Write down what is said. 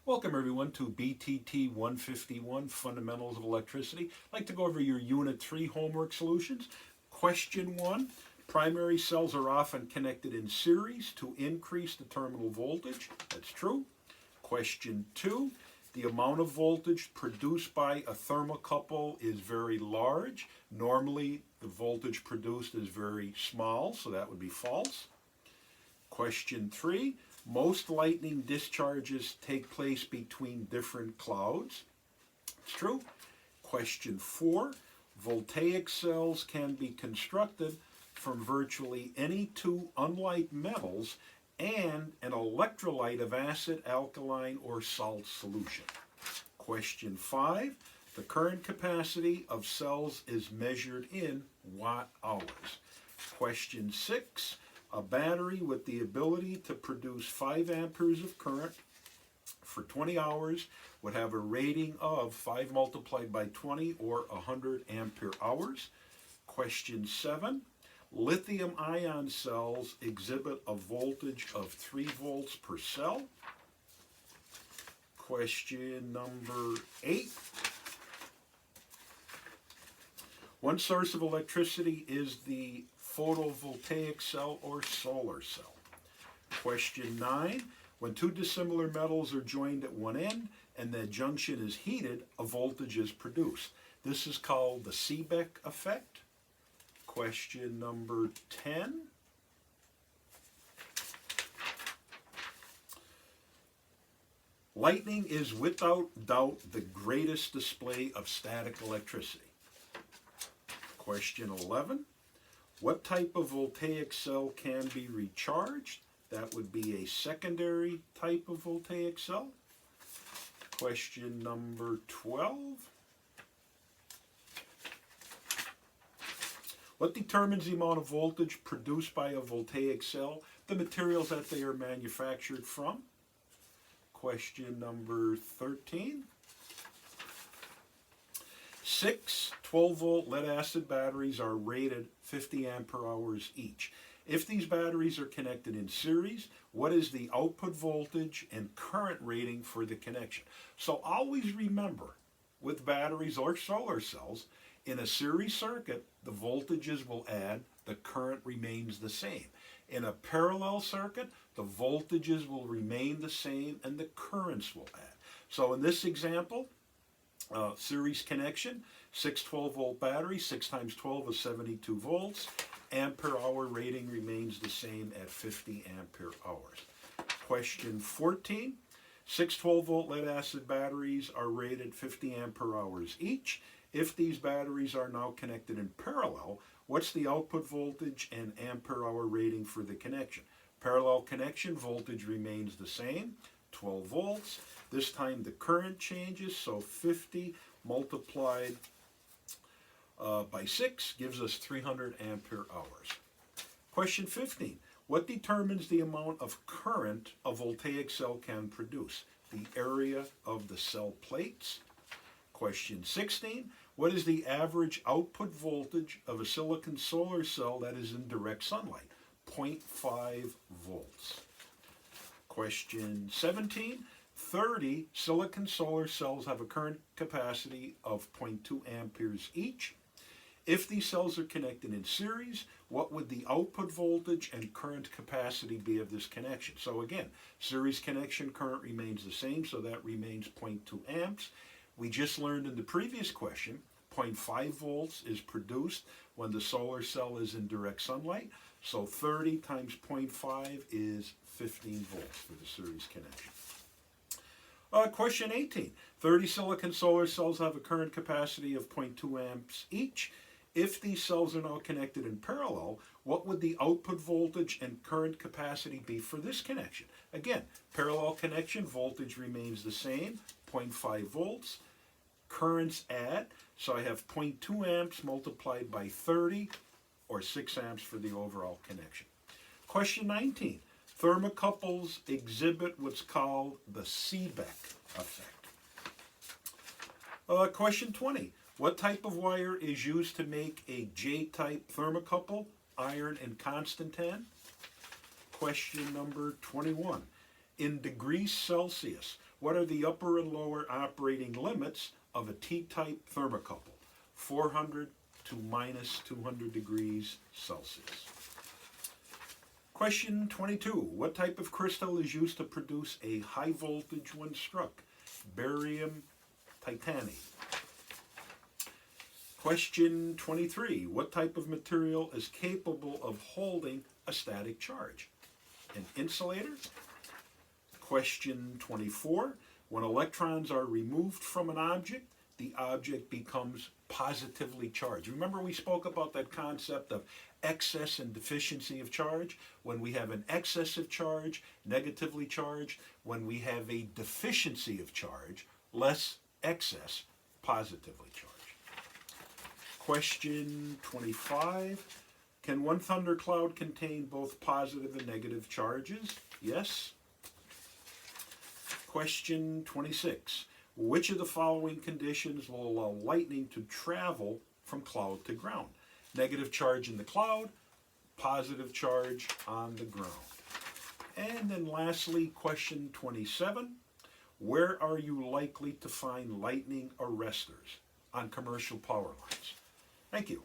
Welcome everyone to BTT 151 Fundamentals of Electricity. I'd like to go over your Unit 3 homework solutions. Question 1. Primary cells are often connected in series to increase the terminal voltage. That's true. Question 2. The amount of voltage produced by a thermocouple is very large. Normally the voltage produced is very small, so that would be false. Question 3. Most lightning discharges take place between different clouds. It's true. Question 4. Voltaic cells can be constructed from virtually any two unlike metals and an electrolyte of acid, alkaline, or salt solution. Question 5. The current capacity of cells is measured in watt hours. Question 6. A battery with the ability to produce 5 amperes of current for 20 hours would have a rating of 5 multiplied by 20 or 100 ampere hours. Question 7. Lithium ion cells exhibit a voltage of 3 volts per cell. Question number 8. One source of electricity is the photovoltaic cell or solar cell. Question 9. When two dissimilar metals are joined at one end and that junction is heated, a voltage is produced. This is called the Seebeck effect. Question number 10. Lightning is without doubt the greatest display of static electricity. Question 11. What type of voltaic cell can be recharged? That would be a secondary type of voltaic cell. Question number 12. What determines the amount of voltage produced by a voltaic cell? The materials that they are manufactured from. Question number 13. 6 12-volt lead-acid batteries are rated 50 ampere hours each. If these batteries are connected in series, what is the output voltage and current rating for the connection? So always remember, with batteries or solar cells, in a series circuit, the voltages will add, the current remains the same. In a parallel circuit, the voltages will remain the same and the currents will add. So in this example, series connection, 6 12-volt batteries, 6 times 12 is 72 volts. Ampere hour rating remains the same at 50 ampere hours. Question 14. 6 12-volt lead-acid batteries are rated 50 ampere hours each. If these batteries are now connected in parallel, what's the output voltage and ampere hour rating for the connection? Parallel connection, voltage remains the same, 12 volts. This time the current changes, so 50 multiplied by 6 gives us 300 ampere hours. Question 15. What determines the amount of current a voltaic cell can produce? The area of the cell plates. Question 16. What is the average output voltage of a silicon solar cell that is in direct sunlight? 0.5 volts. Question 17. 30 silicon solar cells have a current capacity of 0.2 amperes each. If these cells are connected in series, what would the output voltage and current capacity be of this connection? So again, series connection, current remains the same, so that remains 0.2 amps. We just learned in the previous question, 0.5 volts is produced when the solar cell is in direct sunlight. So 30 times 0.5 is 15 volts for the series connection. Question 18. 30 silicon solar cells have a current capacity of 0.2 amps each. If these cells are now connected in parallel, what would the output voltage and current capacity be for this connection? Again, parallel connection, voltage remains the same, 0.5 volts. Currents add, so I have 0.2 amps multiplied by 30, or 6 amps for the overall connection. Question 19. Thermocouples exhibit what's called the Seebeck effect. Question 20. What type of wire is used to make a J-type thermocouple? Iron and constantan. Question number 21. In degrees Celsius, What are the upper and lower operating limits of a T-type thermocouple? 400 to minus 200 degrees Celsius. Question 22. What type of crystal is used to produce a high voltage when struck? Barium titanate. Question 23. What type of material is capable of holding a static charge? An insulator. Question 24. When electrons are removed from an object, the object becomes positively charged. Remember we spoke about that concept of excess and deficiency of charge? When we have an excess of charge, negatively charged. When we have a deficiency of charge, less excess, positively charged. Question 25. Can one thundercloud contain both positive and negative charges? Yes. Question 26. Which of the following conditions will allow lightning to travel from cloud to ground? Negative charge in the cloud, positive charge on the ground. And then lastly, question 27. Where are you likely to find lightning arresters? On commercial power lines. Thank you.